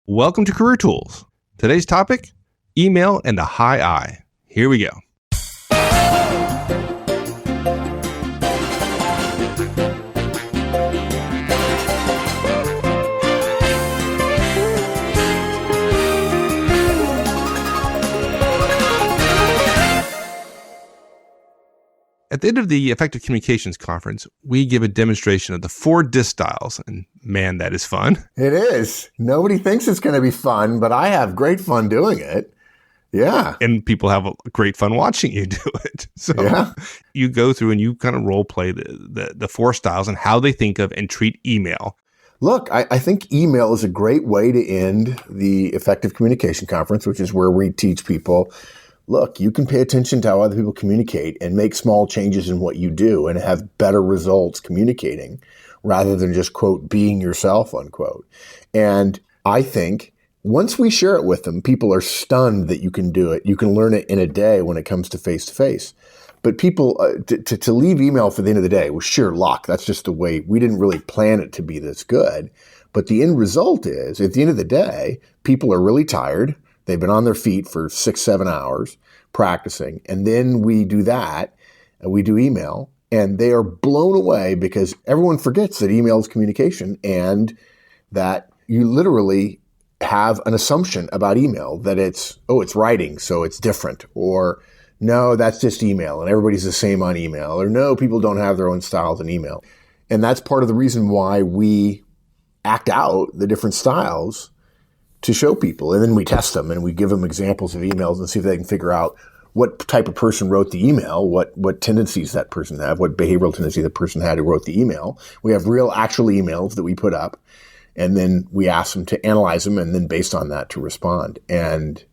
Welcome to Career Tools. Today's topic, email and the high I. Here we go. At the end of the Effective Communications Conference, we give a demonstration of the 4 DISC styles, and man, that is fun. It is. Nobody thinks it's going to be fun, but I have great fun doing it. Yeah. And people have a great fun watching you do it. So you go through and you kind of role play the 4 styles and how they think of and treat email. Look, I think email is a great way to end the Effective Communication Conference, which is where we teach people, look, you can pay attention to how other people communicate and make small changes in what you do and have better results communicating rather than just, quote, being yourself, unquote. And I think once we share it with them, people are stunned that you can do it. You can learn it in a day when it comes to face-to-face. But people, to leave email for the end of the day was sheer luck. That's just the way. We didn't really plan it to be this good. But the end result is, at the end of the day, people are really tired. They've been on their feet for 6-7 hours practicing. And then we do that, and we do email, and they are blown away because everyone forgets that email is communication and that you literally have an assumption about email that it's writing, so it's different, or no, that's just email and everybody's the same on email, or no, people don't have their own styles in email. And that's part of the reason why we act out the different styles to show people. And then we test them and we give them examples of emails and see if they can figure out what type of person wrote the email, what tendencies that person have, what behavioral tendency the person had who wrote the email. We have real actual emails that we put up, and then we ask them to analyze them and then based on that to respond. And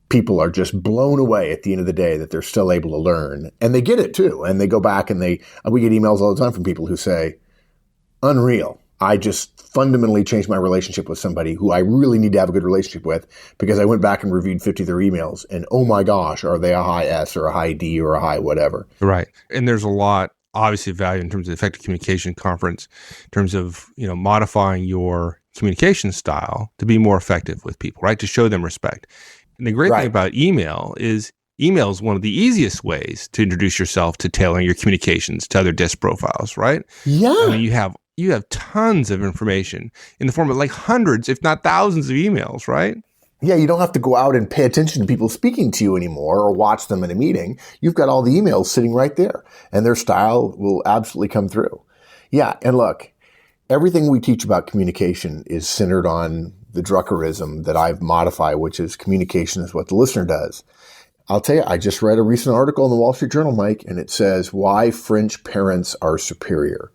people are just blown away at the end of the day that they're still able to learn, and they get it too. And they go back and we get emails all the time from people who say, unreal. I just fundamentally changed my relationship with somebody who I really need to have a good relationship with because I went back and reviewed 50 of their emails and oh my gosh, are they a high S or a high D or a high whatever? Right. And there's a lot obviously value in terms of the Effective Communication Conference, in terms of, modifying your communication style to be more effective with people, right? To show them respect. And the great thing about email is one of the easiest ways to introduce yourself to tailoring your communications to other DISC profiles, right? Yeah. I mean, you have tons of information in the form of like hundreds, if not thousands of emails, right? Yeah, you don't have to go out and pay attention to people speaking to you anymore or watch them in a meeting. You've got all the emails sitting right there, and their style will absolutely come through. Yeah, and look, everything we teach about communication is centered on the Druckerism that I've modified, which is communication is what the listener does. I'll tell you, I just read a recent article in the Wall Street Journal, Mike, and it says why French parents are superior.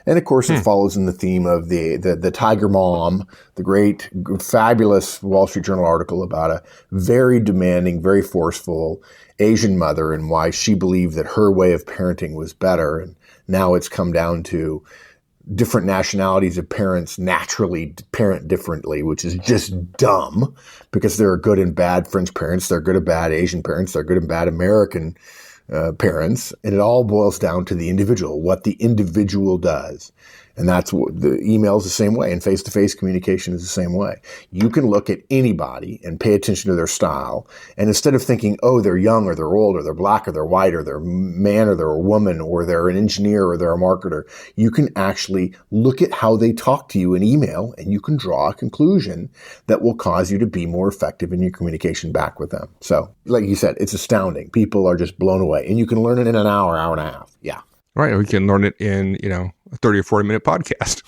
And of course, it follows in the theme of the Tiger Mom, the great, fabulous Wall Street Journal article about a very demanding, very forceful Asian mother and why she believed that her way of parenting was better. And now it's come down to different nationalities of parents naturally parent differently, which is just dumb because there are good and bad French parents, there are good and bad Asian parents, there are good and bad American parents, and it all boils down to the individual, what the individual does. And that's what the email is the same way, and face-to-face communication is the same way. You can look at anybody and pay attention to their style, and instead of thinking, oh, they're young or they're old or they're black or they're white or they're a man or they're a woman or they're an engineer or they're a marketer, you can actually look at how they talk to you in email, and you can draw a conclusion that will cause you to be more effective in your communication back with them. So, like you said, it's astounding. People are just blown away, and you can learn it in an hour, hour and a half. Yeah. Right. Or we can learn it in, a 30 or 40 minute podcast.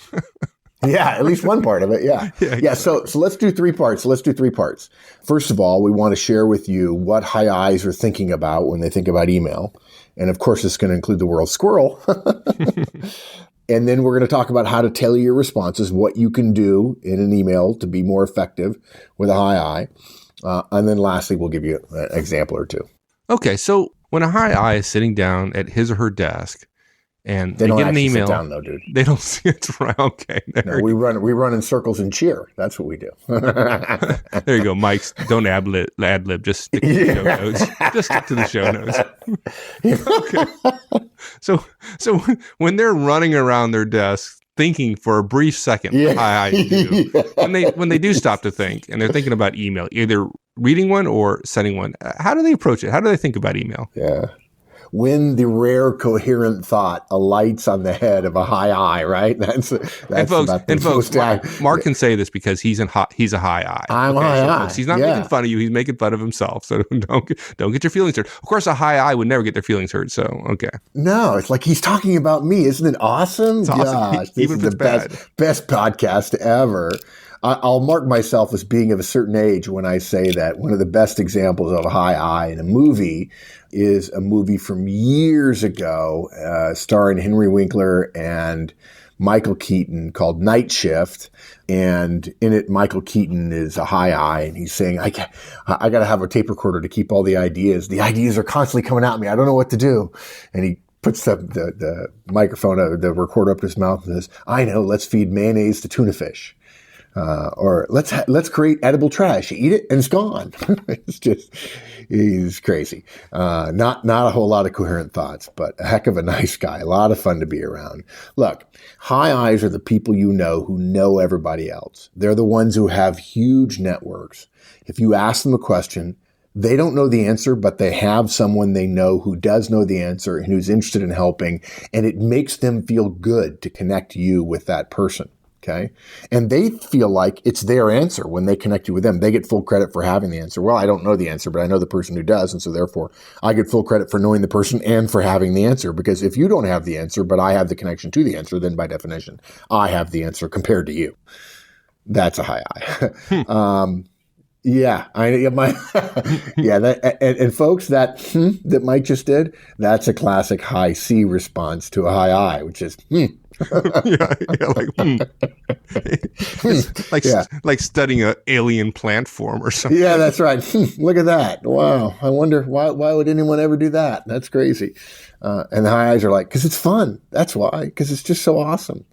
Yeah, at least one part of it. Yeah. Yeah. So let's do 3 parts. First of all, we want to share with you what high I's are thinking about when they think about email. And of course, it's going to include the word squirrel. And then we're going to talk about how to tailor your responses, what you can do in an email to be more effective with a high I. And then lastly, we'll give you an example or two. Okay. So when a high I is sitting down at his or her desk, and they don't get an email. Sit down, though, dude. They don't see it. Right? Okay. No, we run in circles and cheer. That's what we do. There you go, Mike. Don't ad lib. Just stick to the show notes. Just stick to the show notes. Okay. So when they're running around their desk thinking for a brief second. Hi, do. When they do stop to think and they're thinking about email, either reading one or sending one, how do they approach it? How do they think about email? Yeah. When the rare coherent thought alights on the head of a high I, right? That's and folks, Mark can say this because he's a high I. I'm high I. Folks, he's not making fun of you. He's making fun of himself. So don't get your feelings hurt. Of course, a high I would never get their feelings hurt. So okay. No, it's like he's talking about me. Isn't it awesome? It's awesome. Gosh, this is the best podcast ever. I'll mark myself as being of a certain age when I say that one of the best examples of a high I in a movie is a movie from years ago, starring Henry Winkler and Michael Keaton called Night Shift. And in it, Michael Keaton is a high I, and he's saying, I got to have a tape recorder to keep all the ideas. The ideas are constantly coming at me. I don't know what to do. And he puts the microphone, the recorder up to his mouth and says, I know, let's feed mayonnaise to tuna fish. Or let's create edible trash. You eat it and it's gone. It's just, he's crazy. Not a whole lot of coherent thoughts, but a heck of a nice guy. A lot of fun to be around. Look, high I's are the people you know who know everybody else. They're the ones who have huge networks. If you ask them a question, they don't know the answer, but they have someone they know who does know the answer and who's interested in helping. And it makes them feel good to connect you with that person. Okay. And they feel like it's their answer when they connect you with them. They get full credit for having the answer. Well, I don't know the answer, but I know the person who does. And so therefore I get full credit for knowing the person and for having the answer. Because if you don't have the answer, but I have the connection to the answer, then by definition, I have the answer compared to you. That's a high I. Yeah, and folks, that Mike just did, that's a classic high C response to a high I, which is like studying an alien plant form or something. Yeah, that's right. Look at that. Wow. I wonder why would anyone ever do that? That's crazy. And the high I's are like, because it's fun. That's why, because it's just so awesome.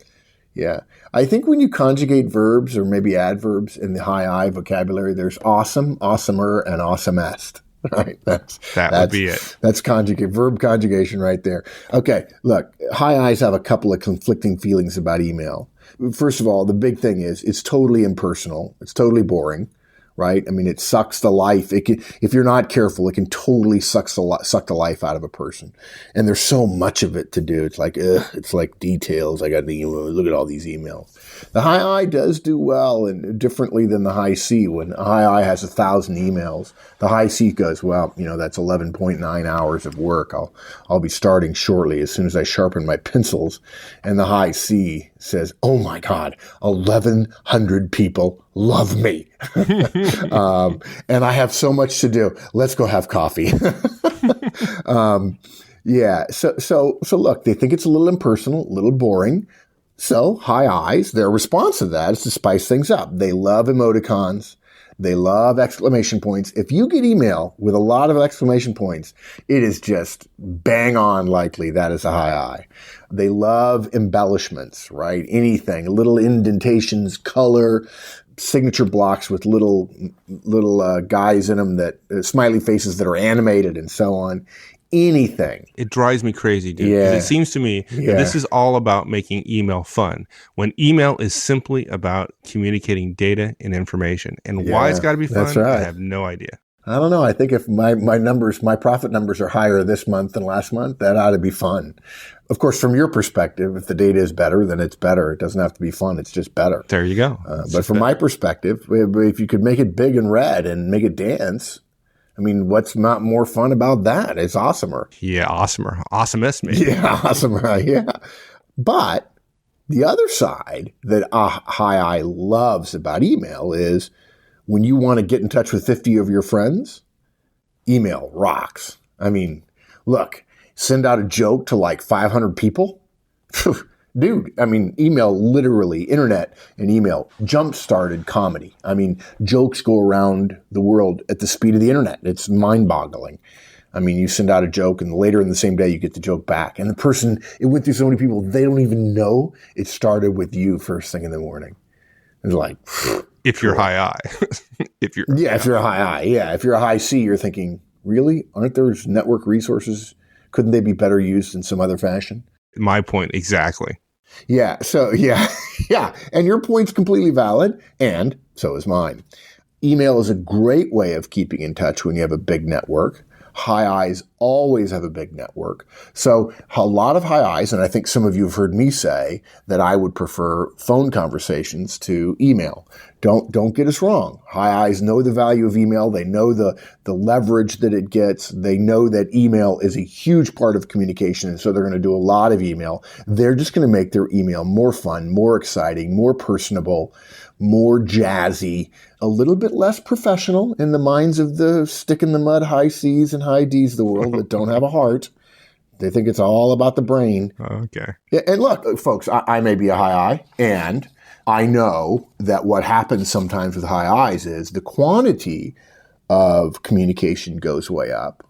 Yeah. I think when you conjugate verbs or maybe adverbs in the high I vocabulary, there's awesome, awesomer, and awesomest. Right? That would be it. That's verb conjugation right there. Okay. Look, high I's have a couple of conflicting feelings about email. First of all, the big thing is it's totally impersonal. It's totally boring. Right? I mean, it sucks the life. It can, if you're not careful, it can totally suck the life out of a person. And there's so much of it to do. It's like details. I got the email. Look at all these emails. The high I does do well and differently than the high C. When a high I has 1,000 emails, the high C goes, well, that's 11.9 hours of work. I'll be starting shortly as soon as I sharpen my pencils. And the high C says, oh my God, 1,100 people love me. And I have so much to do. Let's go have coffee. Yeah. So look, they think it's a little impersonal, a little boring. So high I's, their response to that is to spice things up. They love emoticons. They love exclamation points. If you get email with a lot of exclamation points, it is just bang on likely that is a high I. They love embellishments, right? Anything, little indentations, color, signature blocks with little guys in them that smiley faces that are animated and so on. Anything. It drives me crazy, dude. Yeah. It seems to me that this is all about making email fun, when email is simply about communicating data and information. And why it's got to be fun, that's right. I have no idea. I don't know. I think if my profit numbers are higher this month than last month, that ought to be fun. Of course, from your perspective, if the data is better, then it's better. It doesn't have to be fun. It's just better. There you go. But from my perspective, if you could make it big and red and make it dance, I mean, what's not more fun about that? It's awesomer. Yeah, awesomer. Awesomest, maybe. Yeah, awesomer. Yeah. But the other side that high I loves about email is when you want to get in touch with 50 of your friends, email rocks. I mean, look, send out a joke to like 500 people. Dude, I mean, email literally, internet and email jump-started comedy. I mean, jokes go around the world at the speed of the internet. It's mind-boggling. I mean, you send out a joke and later in the same day you get the joke back. And the person, it went through so many people, they don't even know it started with you first thing in the morning. It's like... If you're high I. If you're a high I. Yeah, if you're a high C, you're thinking, really? Aren't there network resources? Couldn't they be better used in some other fashion? My point, exactly. Yeah. So, yeah. Yeah. And your point's completely valid. And so is mine. Email is a great way of keeping in touch when you have a big network. High I's always have a big network. So a lot of high I's, and I think some of you have heard me say that I would prefer phone conversations to email. Don't get us wrong. High I's know the value of email. They know the leverage that it gets. They know that email is a huge part of communication, and so they're going to do a lot of email. They're just going to make their email more fun, more exciting, more personable, more jazzy, a little bit less professional in the minds of the stick-in-the-mud high C's and high D's of the world that don't have a heart. They think it's all about the brain. Okay. Yeah, and look, folks, I may be a high I, and I know that what happens sometimes with high I's is the quantity of communication goes way up.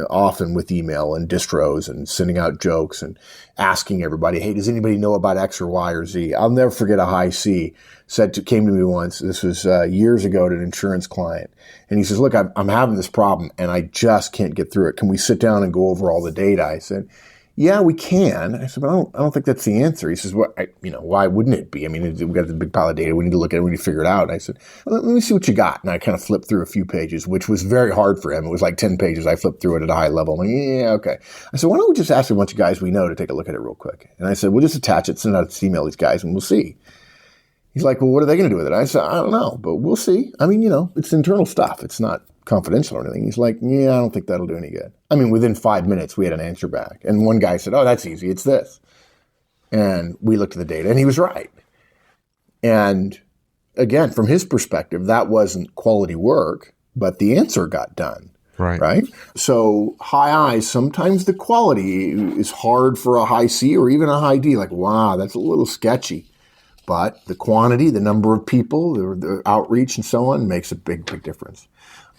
Often with email and distros and sending out jokes and asking everybody, hey, does anybody know about X or Y or Z? I'll never forget a high C came to me once. This was years ago to an insurance client. And he says, look, I'm having this problem and I just can't get through it. Can we sit down and go over all the data? I said, yeah, we can. I said, but I don't think that's the answer. He says, why wouldn't it be? I mean, we've got the big pile of data. We need to look at it. We need to figure it out. And I said, well, let me see what you got. And I kind of flipped through a few pages, which was very hard for him. It was like 10 pages. I flipped through it at a high level. I'm like, yeah, okay. I said, why don't we just ask a bunch of guys we know to take a look at it real quick? And I said, we'll just attach it, send out this email to these guys, and we'll see. He's like, well, what are they going to do with it? I said, I don't know, but we'll see. I mean, it's internal stuff. It's not confidential or anything. He's like, yeah, I don't think that'll do any good. I mean, within 5 minutes, we had an answer back. And one guy said, oh, that's easy. It's this. And we looked at the data, and he was right. And again, from his perspective, that wasn't quality work, but the answer got done. Right. So high I's, sometimes the quality is hard for a high C or even a high D. Like, wow, that's a little sketchy. But the quantity, the number of people, the outreach and so on makes a big, big difference.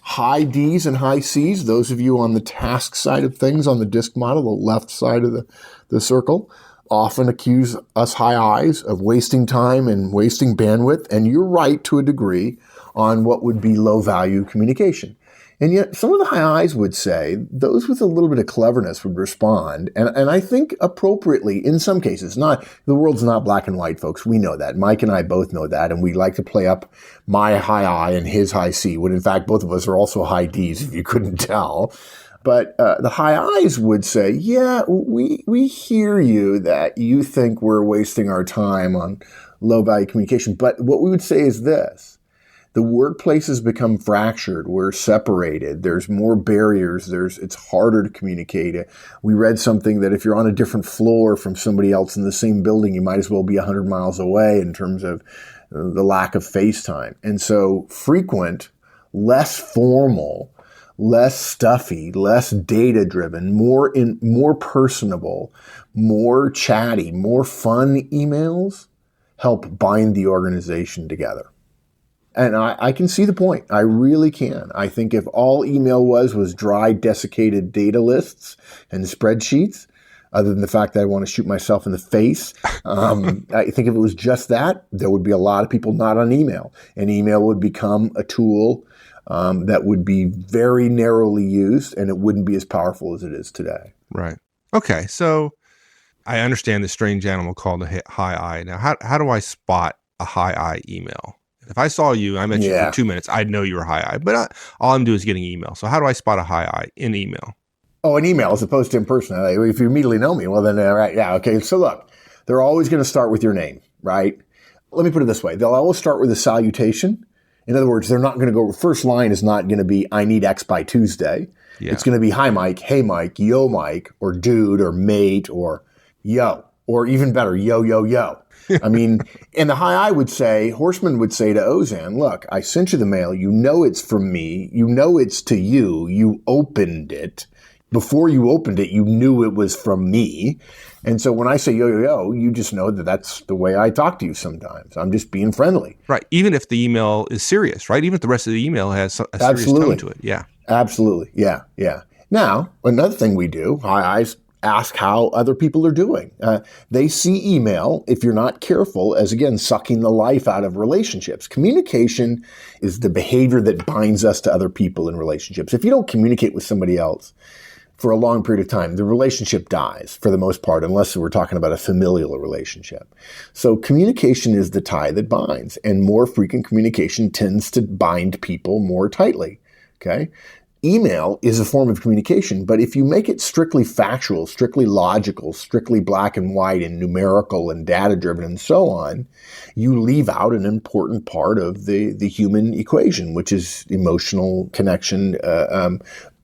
High D's and high C's, those of you on the task side of things, on the DISC model, the left side of the circle, often accuse us high I's of wasting time and wasting bandwidth. And you're right to a degree on what would be low value communication. And yet some of the high I's would say those with a little bit of cleverness would respond. And I think appropriately in some cases, the world's not black and white, folks. We know that. Mike and I both know that. And we like to play up my high I and his high C, when in fact, both of us are also high D's, if you couldn't tell. But the high I's would say, yeah, we hear you that you think we're wasting our time on low value communication. But what we would say is this. The workplace has become fractured. We're separated. There's more barriers. It's harder to communicate. We read something that if you're on a different floor from somebody else in the same building, you might as well be 100 miles away in terms of the lack of face time. And so frequent, less formal, less stuffy, less data-driven, more personable, more chatty, more fun emails help bind the organization together. And I can see the point. I really can. I think if all email was dry, desiccated data lists and spreadsheets, other than the fact that I want to shoot myself in the face, I think if it was just that, there would be a lot of people not on email. And email would become a tool that would be very narrowly used, and it wouldn't be as powerful as it is today. Right. Okay. So I understand the strange animal called a high I. Now, how do I spot a high I email? If I saw you, I met you for 2 minutes, I'd know you were high I. But all I'm doing is getting email. So how do I spot a high I in email? Oh, in email as opposed to in person. If you immediately know me, well then, right, yeah, okay. So look, they're always going to start with your name, right? Let me put it this way. They'll always start with a salutation. In other words, they're not going to go, first line is not going to be, I need X by Tuesday. Yeah. It's going to be, hi, Mike, hey, Mike, yo, Mike, or dude, or mate, or yo, or even better, yo, yo, yo. I mean, and the high I would say, Horstman would say to Ozan, look, I sent you the mail. You know it's from me. You know it's to you. You opened it. Before you opened it, you knew it was from me. And so when I say yo, yo, yo, you just know that that's the way I talk to you sometimes. I'm just being friendly. Right. Even if the email is serious, right? Even if the rest of the email has a serious tone to it. Yeah. Absolutely. Yeah. Yeah. Now, another thing we do, high I's, ask how other people are doing. They see email, if you're not careful, as, again, sucking the life out of relationships. Communication is the behavior that binds us to other people in relationships. If you don't communicate with somebody else, for a long period of time, the relationship dies for the most part, unless we're talking about a familial relationship. So communication is the tie that binds, and more frequent communication tends to bind people more tightly. Okay. Email is a form of communication, but if you make it strictly factual, strictly logical, strictly black and white and numerical and data driven and so on, you leave out an important part of the human equation, which is emotional connection,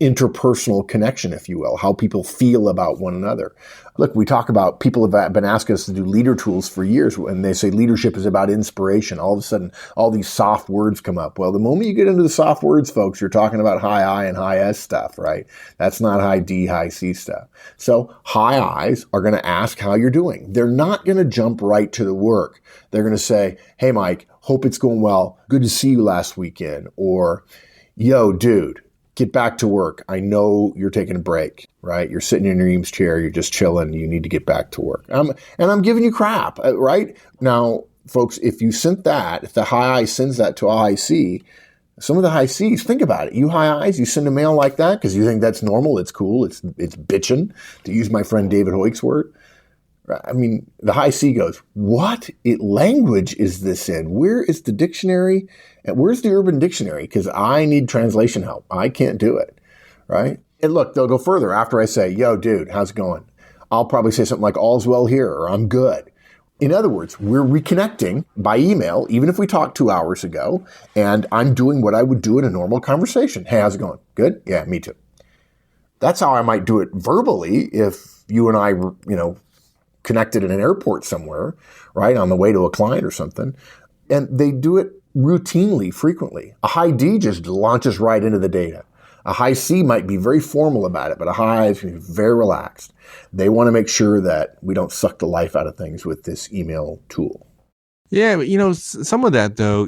interpersonal connection, if you will, how people feel about one another. Look, we talk about, people have been asking us to do leader tools for years, and they say leadership is about inspiration. All of a sudden, all these soft words come up. Well, the moment you get into the soft words, folks, you're talking about high I and high S stuff, right? That's not high D, high C stuff. So high I's are going to ask how you're doing. They're not going to jump right to the work. They're going to say, hey, Mike, hope it's going well. Good to see you last weekend. Or, yo, dude, get back to work. I know you're taking a break, right? You're sitting in your Eames chair. You're just chilling. You need to get back to work. And I'm giving you crap, right? Now, folks, if you sent that, if the high I sends that to a high C, some of the high C's, think about it. You high I's, you send a mail like that because you think that's normal, it's cool, it's bitchin', to use my friend David Hoyt's word. I mean, the high C goes, what language is this in? Where is the dictionary? And where's the Urban Dictionary? Because I need translation help. I can't do it, right? And look, they'll go further after I say, yo, dude, how's it going? I'll probably say something like, all's well here, or I'm good. In other words, we're reconnecting by email, even if we talked 2 hours ago, and I'm doing what I would do in a normal conversation. Hey, how's it going? Good? Yeah, me too. That's how I might do it verbally if you and I, connected in an airport somewhere, right, on the way to a client or something. And they do it routinely, frequently. A high D just launches right into the data. A high C might be very formal about it, but a high I is very relaxed. They want to make sure that we don't suck the life out of things with this email tool. Yeah, but some of that though,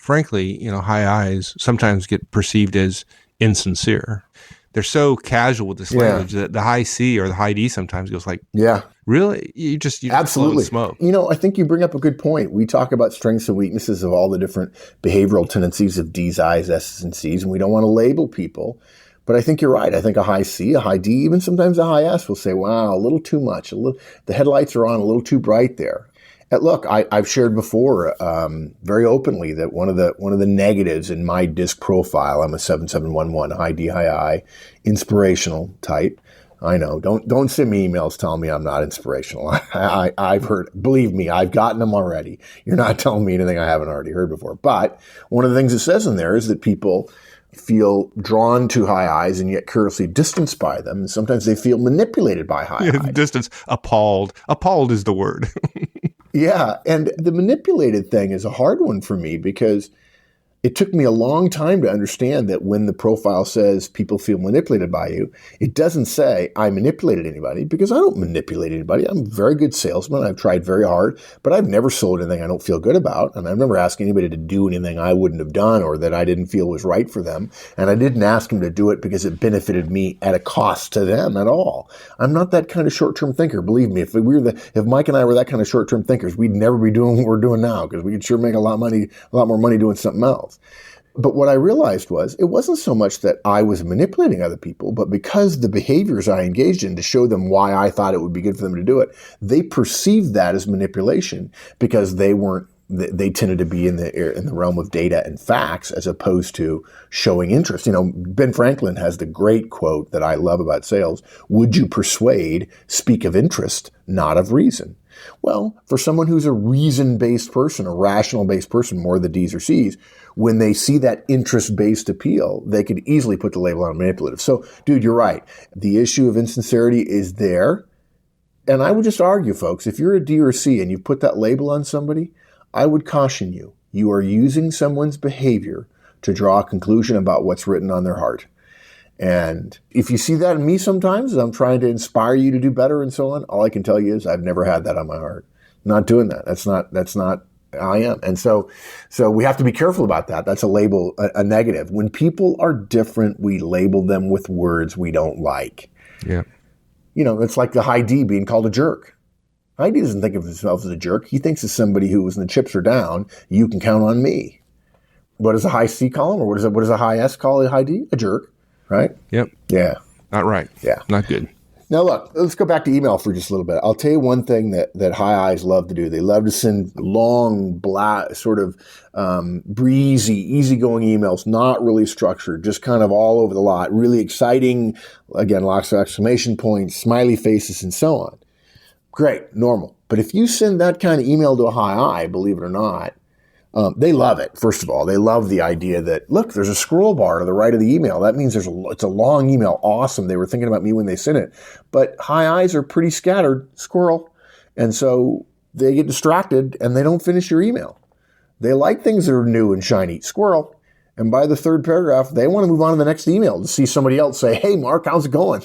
frankly, high I's sometimes get perceived as insincere. They're so casual with this language that the high C or the high D sometimes goes like, yeah, really? You just absolutely smoke. I think you bring up a good point. We talk about strengths and weaknesses of all the different behavioral tendencies of D's, I's, S's, and C's, and we don't want to label people. But I think you're right. I think a high C, a high D, even sometimes a high S will say, wow, a little too much. The headlights are on a little too bright there. And look, I've shared before very openly that one of the negatives in my DISC profile, I'm a 7711, high D, high I, inspirational type. I know. Don't send me emails telling me I'm not inspirational. I've heard, believe me, I've gotten them already. You're not telling me anything I haven't already heard before. But one of the things it says in there is that people feel drawn to high I's and yet curiously distanced by them. And sometimes they feel manipulated by high I's. Distance, appalled. Appalled is the word. Yeah. And the manipulated thing is a hard one for me because it took me a long time to understand that when the profile says people feel manipulated by you, it doesn't say I manipulated anybody, because I don't manipulate anybody. I'm a very good salesman. I've tried very hard, but I've never sold anything I don't feel good about. And I've never asked anybody to do anything I wouldn't have done or that I didn't feel was right for them. And I didn't ask them to do it because it benefited me at a cost to them at all. I'm not that kind of short-term thinker. Believe me, if Mike and I were that kind of short-term thinkers, we'd never be doing what we're doing now, because we could sure make a lot more money doing something else. But what I realized was it wasn't so much that I was manipulating other people, but because the behaviors I engaged in to show them why I thought it would be good for them to do it, they perceived that as manipulation because they tended to be in the realm of data and facts as opposed to showing interest. Ben Franklin has the great quote that I love about sales: would you persuade, speak of interest, not of reason. Well, for someone who's a reason-based person, a rational-based person, more the D's or C's, when they see that interest-based appeal, they could easily put the label on manipulative. So, dude, you're right. The issue of insincerity is there. And I would just argue, folks, if you're a D or C and you put that label on somebody, I would caution you. You are using someone's behavior to draw a conclusion about what's written on their heart. And if you see that in me sometimes, as I'm trying to inspire you to do better and so on, all I can tell you is I've never had that on my heart. Not doing that. That's not I am. And so we have to be careful about that. That's a label, a negative. When people are different, we label them with words we don't like. Yeah. It's like the high D being called a jerk. High D doesn't think of himself as a jerk. He thinks of somebody who, when the chips are down, you can count on me. What does a high C call him? Or what does a high S call a high D? A jerk. Right? Yep. Yeah. Not right. Yeah. Not good. Now, look, let's go back to email for just a little bit. I'll tell you one thing that high eyes love to do. They love to send long, sort of breezy, easygoing emails, not really structured, just kind of all over the lot, really exciting. Again, lots of exclamation points, smiley faces, and so on. Great, normal. But if you send that kind of email to a high eye, believe it or not, they love it. First of all, they love the idea that, look, there's a scroll bar to the right of the email. That means it's a long email. Awesome. They were thinking about me when they sent it. But high eyes are pretty scattered, squirrel. And so they get distracted and they don't finish your email. They like things that are new and shiny, squirrel. And by the third paragraph, they want to move on to the next email to see somebody else say, hey, Mark, how's it going?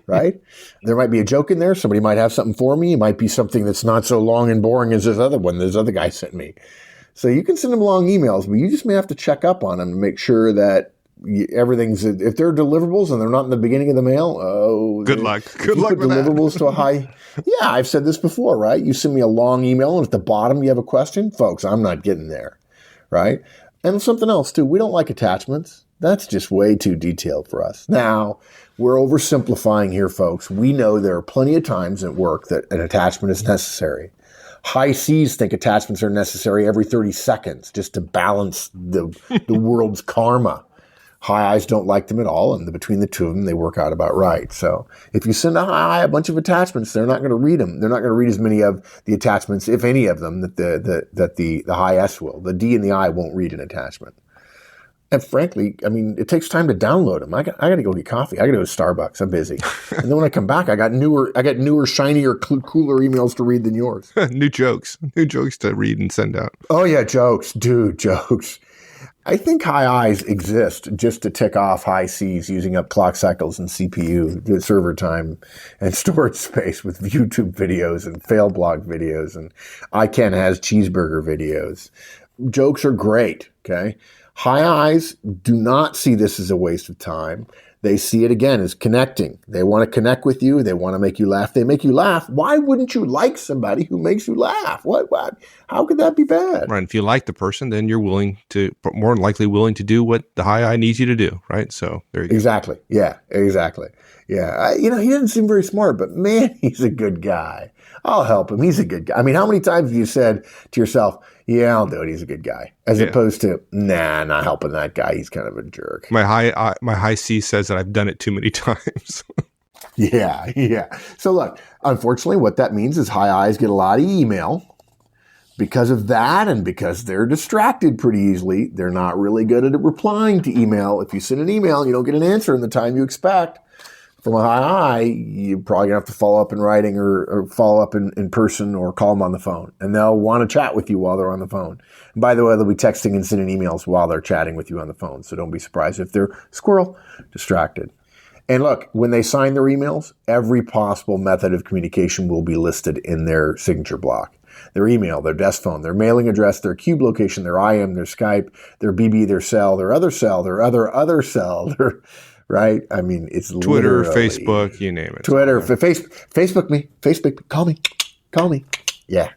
Right? There might be a joke in there. Somebody might have something for me. It might be something that's not so long and boring as this other guy sent me. So you can send them long emails, but you just may have to check up on them to make sure that everything's, if they're deliverables and they're not in the beginning of the mail, good luck. Good luck with deliverables that. to a high. Yeah, I've said this before, right? You send me a long email and at the bottom you have a question. Folks, I'm not getting there, right? And something else too. We don't like attachments. That's just way too detailed for us. Now, we're oversimplifying here, folks. We know there are plenty of times at work that an attachment is necessary. High Cs think attachments are necessary every 30 seconds just to balance the world's karma. High eyes don't like them at all, and between the two of them, they work out about right. So if you send a high eye a bunch of attachments, they're not going to read them. They're not going to read as many of the attachments, if any of them, that the high S will. The D and the I won't read an attachment. And frankly, I mean, it takes time to download them. I got to go get coffee. I got to go to Starbucks. I'm busy. And then when I come back, I got newer, shinier, cooler emails to read than yours. New jokes to read and send out. Oh yeah, jokes, dude, jokes. I think high eyes exist just to tick off high Cs using up clock cycles and CPU, server time, and storage space with YouTube videos and fail blog videos and iCan has cheeseburger videos. Jokes are great, okay? High eyes do not see this as a waste of time. They see it again as connecting. They want to connect with you. They want to make you laugh. They make you laugh. Why wouldn't you like somebody who makes you laugh? What? How could that be bad? Right. If you like the person, then you're more likely willing to do what the high eye needs you to do. Right. So there you go. Exactly. Yeah, exactly. Yeah. He doesn't seem very smart, but man, he's a good guy. I'll help him. He's a good guy. I mean, how many times have you said to yourself, yeah, I'll do it. He's a good guy. As opposed to, nah, not helping that guy. He's kind of a jerk. My high C says that I've done it too many times. Yeah. So look, unfortunately, what that means is high eyes get a lot of email. Because of that and because they're distracted pretty easily, they're not really good at replying to email. If you send an email and you don't get an answer in the time you expect from a high eye, you're probably going to have to follow up in writing or follow up in person or call them on the phone. And they'll want to chat with you while they're on the phone. And by the way, they'll be texting and sending emails while they're chatting with you on the phone. So don't be surprised if they're distracted. And look, when they sign their emails, every possible method of communication will be listed in their signature block. Their email, their desk phone, their mailing address, their cube location, their IM, their Skype, their BB, their cell, their other cell, their other cell, right? I mean, it's Twitter, Facebook, you name it. Twitter, Facebook me, call me. Yeah.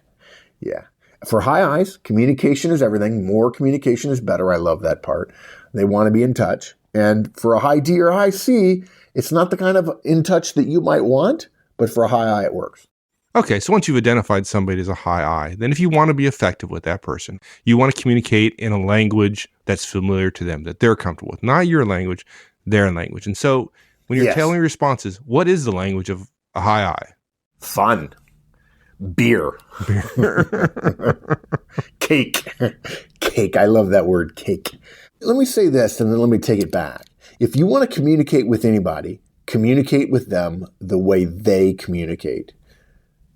For high eyes, communication is everything. More communication is better. I love that part. They want to be in touch. And for a high D or high C, it's not the kind of in touch that you might want, but for a high I, it works. Okay, so once you've identified somebody as a high I, then if you want to be effective with that person, you want to communicate in a language that's familiar to them, that they're comfortable with. Not your language, their language. And so when you're tailoring responses, what is the language of a high I? Fun. Beer. Cake. Cake. I love that word, cake. Let me say this and then let me take it back. If you want to communicate with anybody, communicate with them the way they communicate.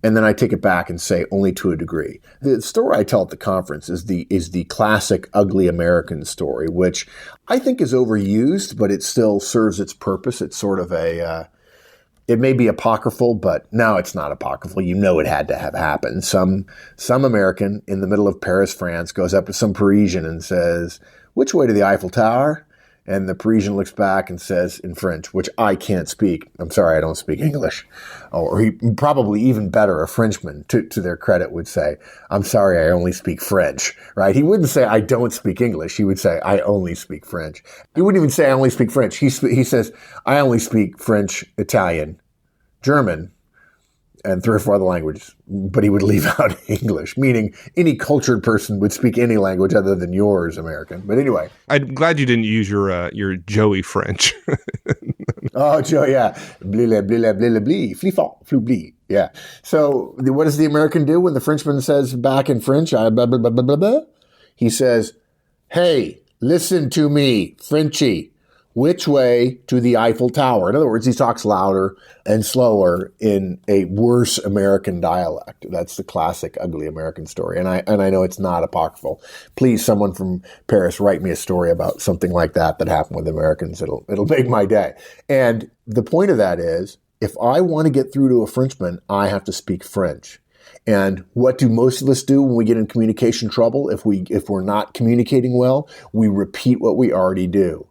And then I take it back and say only to a degree. The story I tell at the conference is the classic ugly American story, which I think is overused, but it still serves its purpose. It's sort of it may be apocryphal, but now it's not apocryphal. You know it had to have happened. Some American in the middle of Paris, France, goes up to some Parisian and says, "Which way to the Eiffel Tower?" And the Parisian looks back and says in French, which I can't speak, I'm sorry, I don't speak English. Or he probably even better, a Frenchman, to their credit, would say, I'm sorry, I only speak French, right? He wouldn't say, I don't speak English. He would say, I only speak French. He wouldn't even say, I only speak French. He says, I only speak French, Italian, German, and 3 or 4 other languages, but he would leave out English, meaning any cultured person would speak any language other than yours, American. But anyway. I'm glad you didn't use your Joey French. Oh, Joe, yeah. Blee, blee, blee, blee, flifant, floubli. Yeah. So what does the American do when the Frenchman says back in French, blah, blah, blah, blah, blah? He says, hey, listen to me, Frenchie. Which way to the Eiffel Tower? In other words, he talks louder and slower in a worse American dialect. That's the classic ugly American story. And I know it's not apocryphal. Please, someone from Paris, write me a story about something like that happened with Americans. It'll make my day. And the point of that is, if I want to get through to a Frenchman, I have to speak French. And what do most of us do when we get in communication trouble? If we're not communicating well, we repeat what we already do.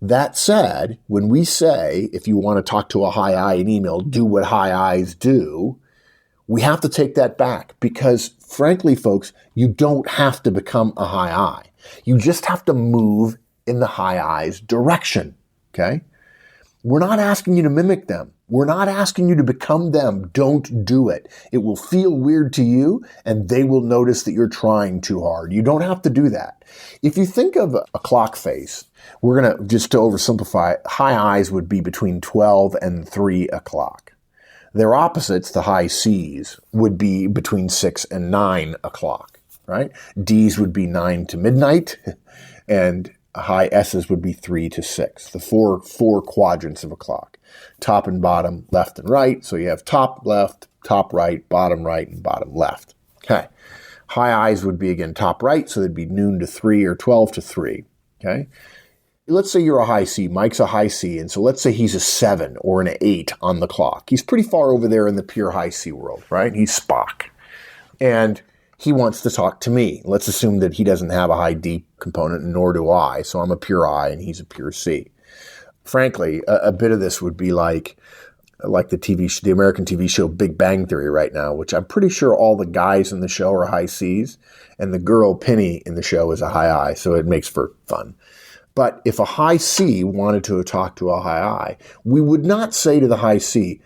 That said, when we say, if you want to talk to a high I in email, do what high I's do, we have to take that back because, frankly, folks, you don't have to become a high I. You just have to move in the high I's direction, okay? We're not asking you to mimic them. We're not asking you to become them. Don't do it. It will feel weird to you, and they will notice that you're trying too hard. You don't have to do that. If you think of a clock face, we're going to, just to oversimplify, high I's would be between 12 and 3 o'clock. Their opposites, the high C's, would be between 6 and 9 o'clock, right? D's would be 9 to midnight, and high S's would be 3 to 6, the four quadrants of a clock. Top and bottom, left and right. So you have top left, top right, and bottom left. Okay. High I's would be, again, top right, so they'd be noon to 3 or 12 to 3. Okay. Let's say you're a high C. Mike's a high C. And so let's say he's a 7 or an 8 on the clock. He's pretty far over there in the pure high C world, right? He's Spock. And he wants to talk to me. Let's assume that he doesn't have a high D component, nor do I. So I'm a pure I and he's a pure C. Frankly, a bit of this would be like the American TV show Big Bang Theory right now, which I'm pretty sure all the guys in the show are high C's, and the girl Penny in the show is a high I, so it makes for fun. But if a high C wanted to talk to a high I, we would not say to the high C,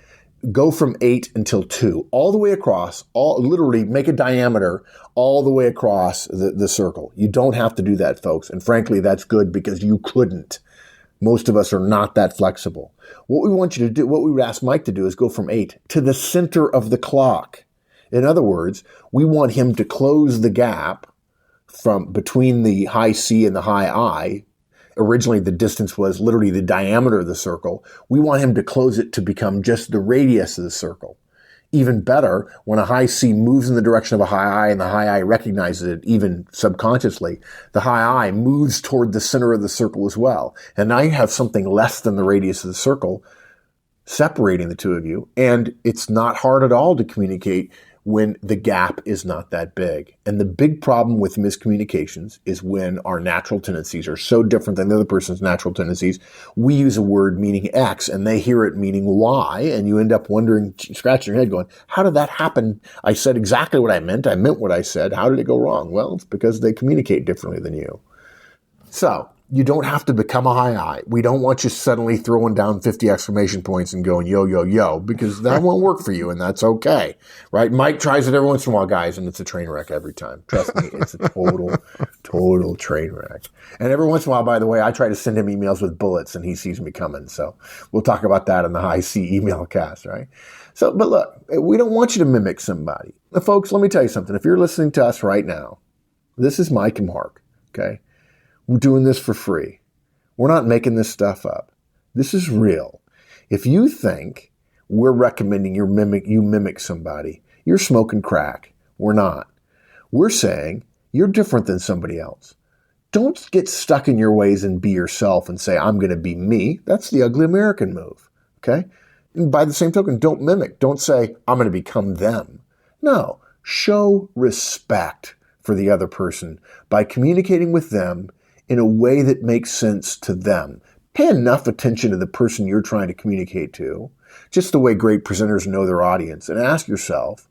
go from 8 until 2, all the way across, literally make a diameter all the way across the circle. You don't have to do that, folks. And frankly, that's good because you couldn't. Most of us are not that flexible. What we want you to do, what we would ask Mike to do is go from 8 to the center of the clock. In other words, we want him to close the gap from between the high C and the high I. Originally, the distance was literally the diameter of the circle. We want him to close it to become just the radius of the circle. Even better, when a high C moves in the direction of a high I and the high I recognizes it, even subconsciously, the high I moves toward the center of the circle as well. And now you have something less than the radius of the circle separating the two of you. And it's not hard at all to communicate when the gap is not that big. And the big problem with miscommunications is when our natural tendencies are so different than the other person's natural tendencies. We use a word meaning X and they hear it meaning Y, and you end up wondering, scratching your head going, how did that happen? I said exactly what I meant. I meant what I said. How did it go wrong? Well, it's because they communicate differently than you. So you don't have to become a high I. We don't want you suddenly throwing down 50 exclamation points and going, yo, yo, yo, because that won't work for you, and that's okay, right? Mike tries it every once in a while, guys, and it's a train wreck every time. Trust me, it's a total train wreck. And every once in a while, by the way, I try to send him emails with bullets, and he sees me coming. So we'll talk about that in the High C email cast, right? So, but look, we don't want you to mimic somebody. Now, folks, let me tell you something. If you're listening to us right now, this is Mike and Mark, okay? We're doing this for free. We're not making this stuff up. This is real. If you think we're recommending you mimic somebody, you're smoking crack. We're not. We're saying you're different than somebody else. Don't get stuck in your ways and be yourself and say, I'm going to be me. That's the ugly American move. Okay? And by the same token, don't mimic. Don't say, I'm going to become them. No. Show respect for the other person by communicating with them in a way that makes sense to them. Pay enough attention to the person you're trying to communicate to, just the way great presenters know their audience, and ask yourself,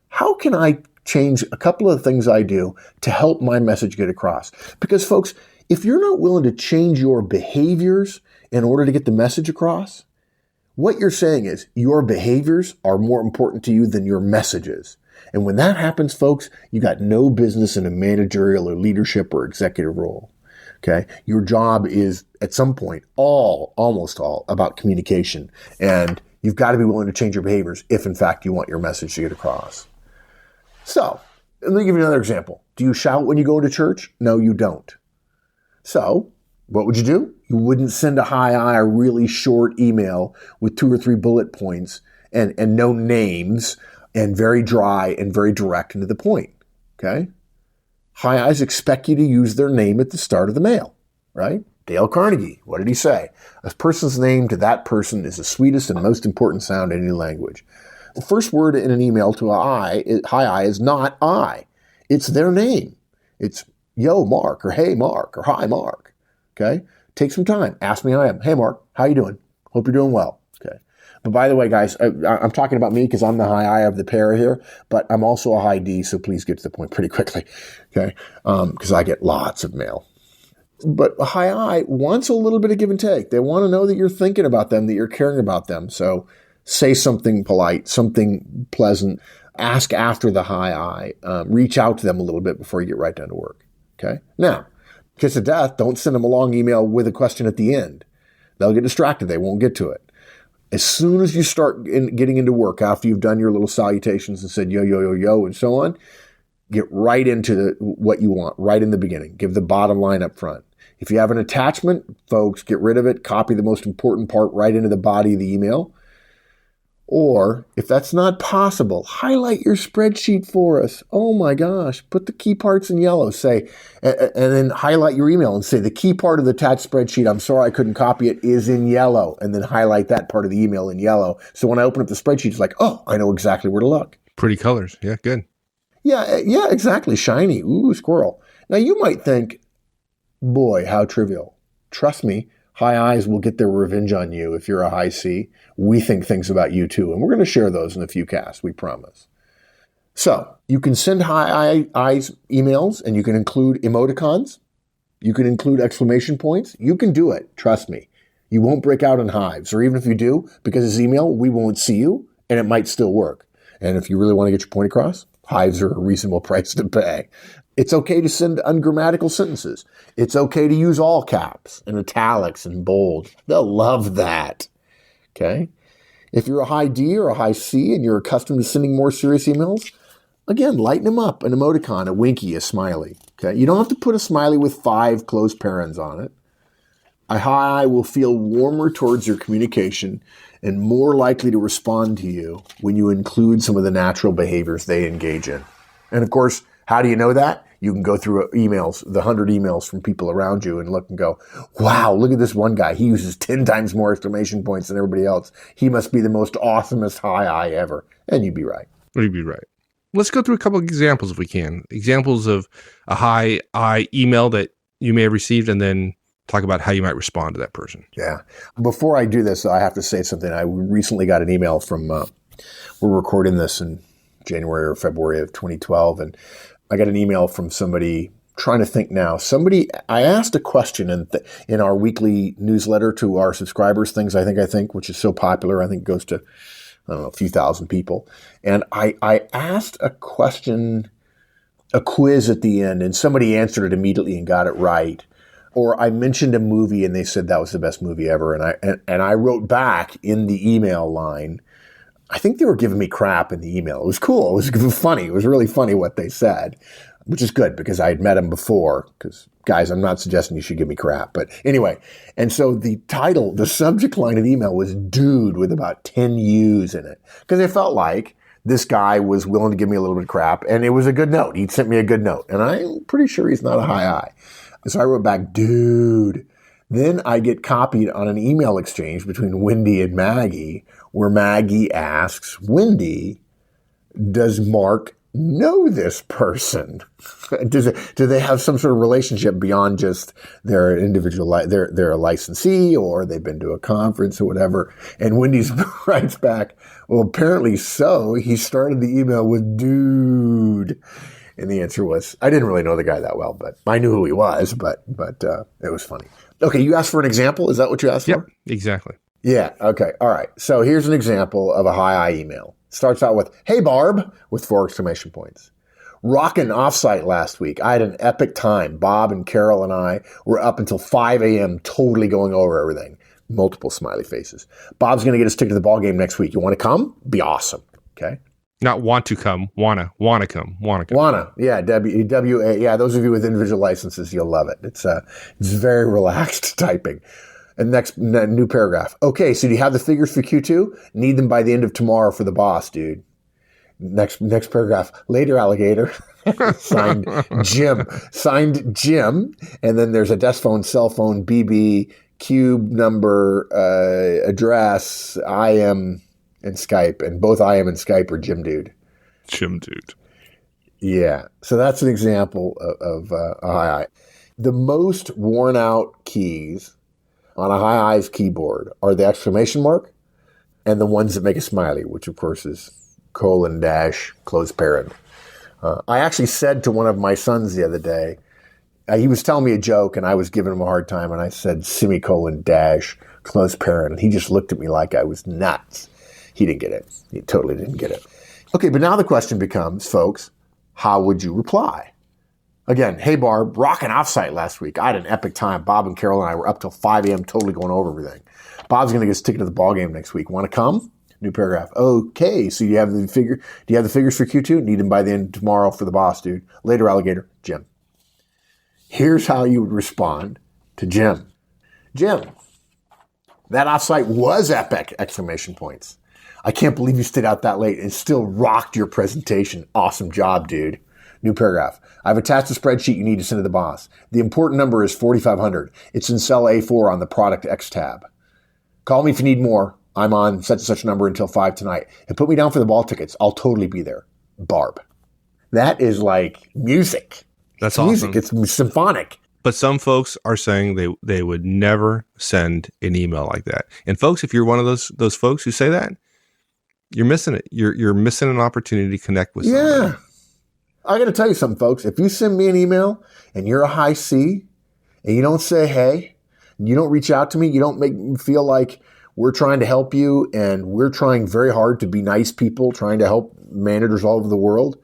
how can I change a couple of things I do to help my message get across? Because folks, if you're not willing to change your behaviors in order to get the message across, what you're saying is your behaviors are more important to you than your messages. And when that happens, folks, you got no business in a managerial or leadership or executive role. Okay. Your job is at some point almost all about communication. And you've got to be willing to change your behaviors if in fact you want your message to get across. So let me give you another example. Do you shout when you go to church? No, you don't. So what would you do? You wouldn't send a a really short email with 2 or 3 bullet points and no names and very dry and very direct and to the point. Okay. High I's expect you to use their name at the start of the mail, right? Dale Carnegie, what did he say? A person's name to that person is the sweetest and most important sound in any language. The first word in an email to High I is not I. It's their name. It's yo, Mark, or hey, Mark, or hi, Mark. Okay? Take some time. Ask me how I am. Hey, Mark, how you doing? Hope you're doing well. Okay. But by the way, guys, I'm talking about me because I'm the high I of the pair here, but I'm also a high D, so please get to the point pretty quickly. Okay? Because I get lots of mail. But a high I wants a little bit of give and take. They want to know that you're thinking about them, that you're caring about them. So say something polite, something pleasant. Ask after the high I. Reach out to them a little bit before you get right down to work. Okay? Now, kiss of death, don't send them a long email with a question at the end. They'll get distracted. They won't get to it. As soon as you start getting into work, after you've done your little salutations and said yo, yo, yo, yo, and so on, get right into what you want, right in the beginning. Give the bottom line up front. If you have an attachment, folks, get rid of it. Copy the most important part right into the body of the email. Or, if that's not possible, highlight your spreadsheet for us. Oh my gosh, put the key parts in yellow, say, and then highlight your email and say, the key part of the attached spreadsheet, I'm sorry I couldn't copy it, is in yellow. And then highlight that part of the email in yellow. So when I open up the spreadsheet, it's like, oh, I know exactly where to look. Pretty colors. Yeah, good. Yeah, exactly. Shiny. Ooh, squirrel. Now you might think, boy, how trivial. Trust me. High I's will get their revenge on you if you're a high C. We think things about you too, and we're going to share those in a few casts, we promise. So you can send high I's emails, and you can include emoticons. You can include exclamation points. You can do it. Trust me. You won't break out in hives, or even if you do, because it's email, we won't see you, and it might still work. And if you really want to get your point across, hives are a reasonable price to pay. It's okay to send ungrammatical sentences. It's okay to use all caps and italics and bold. They'll love that. Okay? If you're a high D or a high C and you're accustomed to sending more serious emails, again, lighten them up. An emoticon, a winky, a smiley. Okay? You don't have to put a smiley with 5 close parens on it. A high I will feel warmer towards your communication and more likely to respond to you when you include some of the natural behaviors they engage in. And of course, how do you know that? You can go through emails, the 100 emails from people around you and look and go, wow, look at this one guy. He uses 10 times more exclamation points than everybody else. He must be the most awesomest high I ever. And you'd be right. You'd be right. Let's go through a couple of examples if we can. Examples of a high I email that you may have received, and then talk about how you might respond to that person. Yeah. Before I do this, I have to say something. I recently got an email from, we're recording this in January or February of 2012, and I got an email from somebody, trying to think now. I asked a question in our weekly newsletter to our subscribers, Things I Think, which is so popular. I think it goes to, I don't know, a few thousand people. And I asked a question, a quiz at the end, and somebody answered it immediately and got it right. Or I mentioned a movie and they said that was the best movie ever. And I wrote back in the email line, I think they were giving me crap in the email. It was cool. It was funny. It was really funny what they said, which is good because I had met them before. Because, guys, I'm not suggesting you should give me crap. But anyway, and so the subject line of the email was dude with about 10 U's in it. Because I felt like this guy was willing to give me a little bit of crap. And it was a good note. He'd sent me a good note. And I'm pretty sure he's not a high I. So I wrote back, dude. Then I get copied on an email exchange between Wendy and Maggie, where Maggie asks Wendy, does Mark know this person? Do they have some sort of relationship beyond just their individual, they're a licensee or they've been to a conference or whatever? And Wendy's writes back, well, apparently so. He started the email with dude. And the answer was, I didn't really know the guy that well, but I knew who he was, but it was funny. Okay, you asked for an example? Is that what you asked for? Yep, exactly. Yeah, okay, all right. So here's an example of a hi email. Starts out with, hey, Barb, with 4 exclamation points. Rockin' offsite last week. I had an epic time. Bob and Carol and I were up until 5 a.m. totally going over everything. Multiple smiley faces. Bob's going to get us ticket to the ball game next week. You want to come? Be awesome. Okay. Not want to come, wanna come. Wanna, yeah, W-A, yeah, those of you with individual licenses, you'll love it. It's very relaxed typing. And next, new paragraph. Okay, so do you have the figures for Q2? Need them by the end of tomorrow for the boss, dude. Next paragraph. Later, alligator. Signed Jim. And then there's a desk phone, cell phone, BB, cube number, address, IM, and Skype. And both IM and Skype are Jim Dude. Jim Dude. Yeah. So that's an example of hi. The most worn out keys on a hi eyes keyboard are the exclamation mark and the ones that make a smiley, which of course is colon dash close parent. I actually said to one of my sons the other day, he was telling me a joke and I was giving him a hard time, and I said semicolon dash close parent, and he just looked at me like I was nuts. He didn't get it. He totally didn't get it. Okay, but now the question becomes, folks, how would you reply? Again, hey, Barb, rockin' offsite last week. I had an epic time. Bob and Carol and I were up till 5 a.m. totally going over everything. Bob's going to get us ticket to the ball game next week. Want to come? New paragraph. Okay, so you have the figure. Do you have the figures for Q2? Need them by the end of tomorrow for the boss, dude. Later, alligator. Jim. Here's how you would respond to Jim. Jim, that offsite was epic! Exclamation points. I can't believe you stayed out that late and still rocked your presentation. Awesome job, dude. New paragraph. I've attached a spreadsheet you need to send to the boss. The important number is 4,500. It's in cell A4 on the product X tab. Call me if you need more. I'm on such and such number until 5 tonight. And put me down for the ball tickets. I'll totally be there. Barb. That is like music. That's music. awesome. It's symphonic. But some folks are saying they would never send an email like that. And folks, if you're one of those folks who say that, you're missing it. You're missing an opportunity to connect with somebody. Yeah. I got to tell you something, folks. If you send me an email and you're a high C and you don't say, hey, you don't reach out to me, you don't make me feel like we're trying to help you and we're trying very hard to be nice people, trying to help managers all over the world,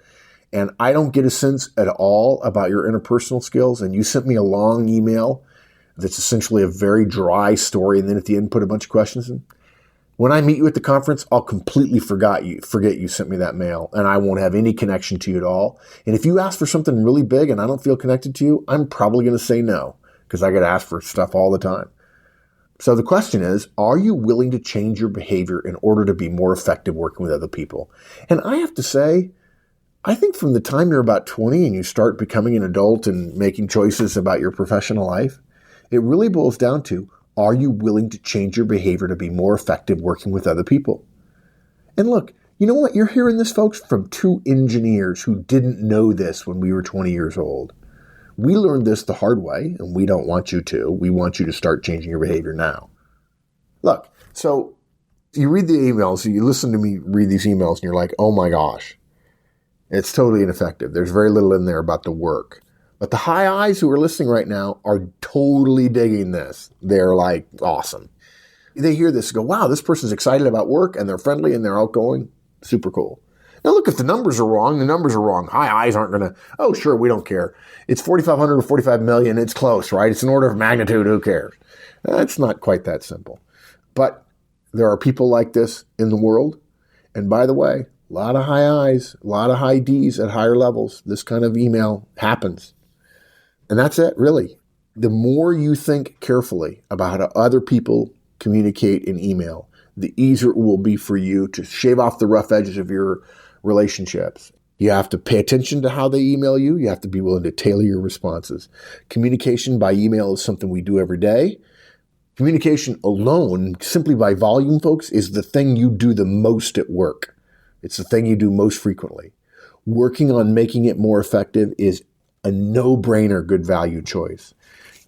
and I don't get a sense at all about your interpersonal skills, and you sent me a long email that's essentially a very dry story, and then at the end put a bunch of questions in, when I meet you at the conference, I'll completely forget you sent me that mail, and I won't have any connection to you at all. And if you ask for something really big and I don't feel connected to you, I'm probably going to say no, because I get asked for stuff all the time. So the question is, are you willing to change your behavior in order to be more effective working with other people? And I have to say, I think from the time you're about 20 and you start becoming an adult and making choices about your professional life, it really boils down to, are you willing to change your behavior to be more effective working with other people? And look, you know what? You're hearing this, folks, from 2 engineers who didn't know this when we were 20 years old. We learned this the hard way, and we don't want you to. We want you to start changing your behavior now. Look, so you read the emails, you listen to me read these emails, and you're like, oh my gosh, it's totally ineffective. There's very little in there about the work. But the high eyes who are listening right now are totally digging this. They're like, awesome. They hear this and go, wow, this person's excited about work and they're friendly and they're outgoing. Super cool. Now look, if the numbers are wrong, the numbers are wrong. High eyes aren't going to, oh, sure, we don't care. It's 4,500 or 45 million. It's close, right? It's an order of magnitude. Who cares? It's not quite that simple. But there are people like this in the world. And by the way, a lot of high eyes, a lot of high Ds at higher levels. This kind of email happens. And that's it, really. The more you think carefully about how other people communicate in email, the easier it will be for you to shave off the rough edges of your relationships. You have to pay attention to how they email you. You have to be willing to tailor your responses. Communication by email is something we do every day. Communication alone, simply by volume, folks, is the thing you do the most at work. It's the thing you do most frequently. working on making it more effective is a no-brainer good value choice.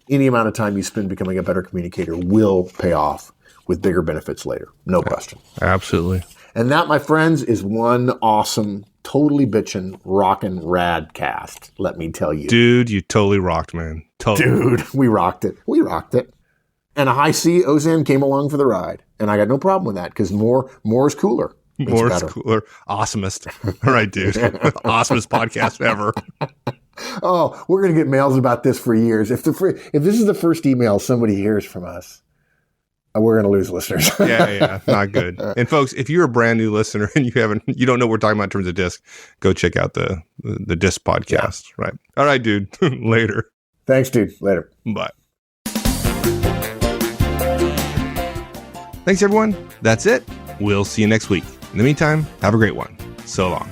Any amount of time you spend becoming a better communicator will pay off with bigger benefits later. No question. Absolutely. And that, my friends, is one awesome, totally bitchin', rockin' rad cast, let me tell you. Dude, you totally rocked, man. Totally. Dude, we rocked it. We rocked it. And a high C Ozan came along for the ride. And I got no problem with that because more is cooler. More is cooler. Awesomest. All right, dude. Awesomest podcast ever. Oh, we're going to get mails about this for years. If this is the first email somebody hears from us, we're going to lose listeners. Yeah, not good. And folks, if you're a brand new listener and you don't know what we're talking about in terms of DISC, go check out the DISC podcast. Yeah. Right. All right, dude. Later. Thanks, dude. Later. Bye. Thanks, everyone. That's it. We'll see you next week. In the meantime, have a great one. So long.